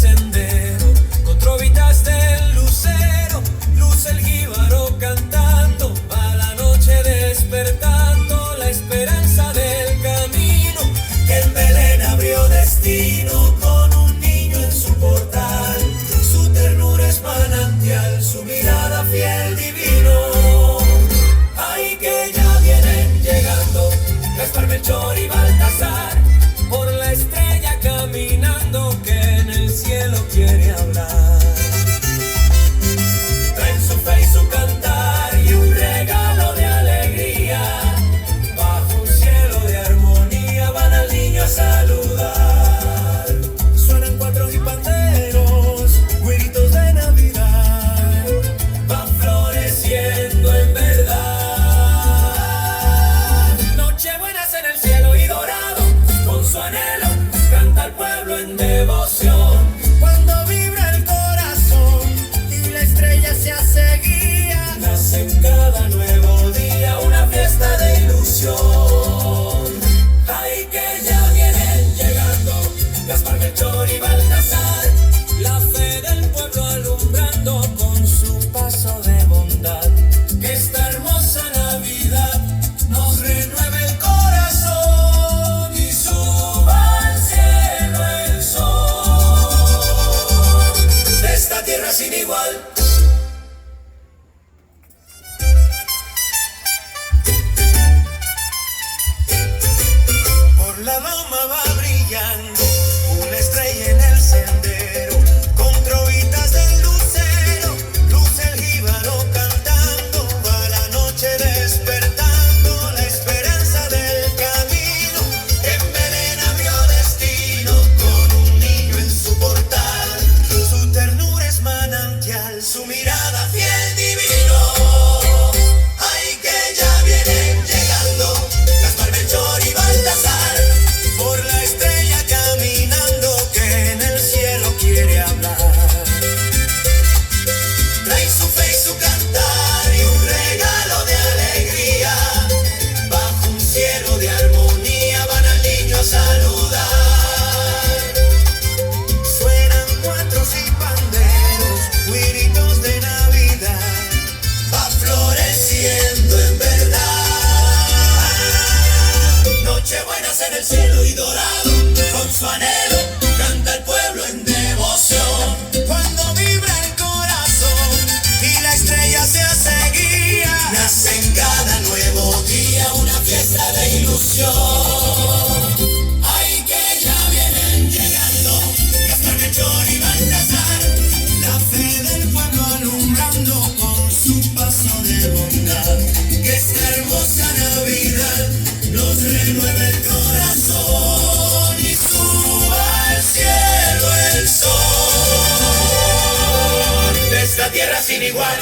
sendero, con trovitas del lucero, luce el jíbaro cantando, va la noche despertando, la esperanza del camino, que en Belén abrió destino, con un niño en su portal, su ternura es manantial, su mirada fiel divino. Ay, que ya vienen llegando Gaspar, Melchor y Baltasar, por la estrella caminando que en el cielo quiere hablar. Traen su fe y su cantar y un regalo de alegría, bajo un cielo de armonía van al niño a saludar. Suenan cuatros y panderos, güiritos de Navidad, va floreciendo en verdad. Nochebuenas en el cielo y dorado, con su anhelo canta al pueblo en devoción. Cuando vibra el corazón y la estrella se hace guía, nace en cada nuevo día una fiesta de ilusión. Ay, que ya vienen llegando Gaspar, Melchor y Baltasar, la fe del pueblo alumbrando con su paso de bondad. Que esta hermosa Navidad nos renueve el corazón y suba al cielo el sol de esta tierra sin igual. Por la loma va brillando una estrella en el sendero, con trovitas del lucero, luce el jíbaro cantando, va la noche despertando, la esperanza del camino, que en Belén abrió destino, con un niño en su portal, su ternura es manantial, su mirada fiel divino. Ay, que ya vienen llegando Gaspar, Melchor y Baltasar, por la estrella caminando que en el cielo quiere hablar. Trae su fe y su cantar y un regalo de alegría, bajo un cielo de armonía van al niño a saludar. Suenan cuatros y panderos, güiritos de Navidad, va floreciendo en verdad. Nochebuenas en el cielo y dorado, con su anhelo canta el pueblo en devoción. Cuando vibra el corazón y la estrella se hace guía, nace en cada nuevo día una fiesta de ilusión. Ay, que ya vienen llegando Gaspar, Melchor y Baltasar, la fe del pueblo alumbrando con su paso de bondad. Que esta hermosa Navidad nos renueve el corazón y suba al cielo el sol de esta tierra sin igual.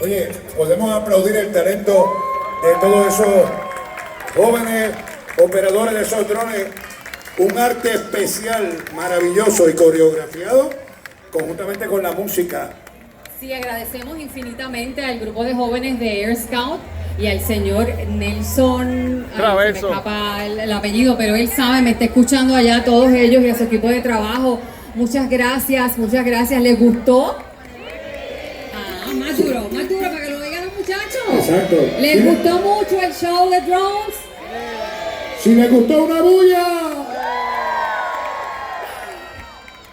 Oye, podemos aplaudir el talento de todos esos jóvenes operadores de esos drones. Un arte especial, maravilloso y coreografiado conjuntamente con la música. Sí, agradecemos infinitamente al grupo de jóvenes de AirScouts y al señor Nelson, se me escapa el apellido, pero él sabe, me está escuchando allá, a todos ellos y a su equipo de trabajo. Muchas gracias, ¿les gustó? Más duro para que lo digan los muchachos. Exacto. ¿Les gustó mucho el show de drones? Si les gustó, una bulla.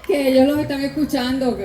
Que ellos los están escuchando.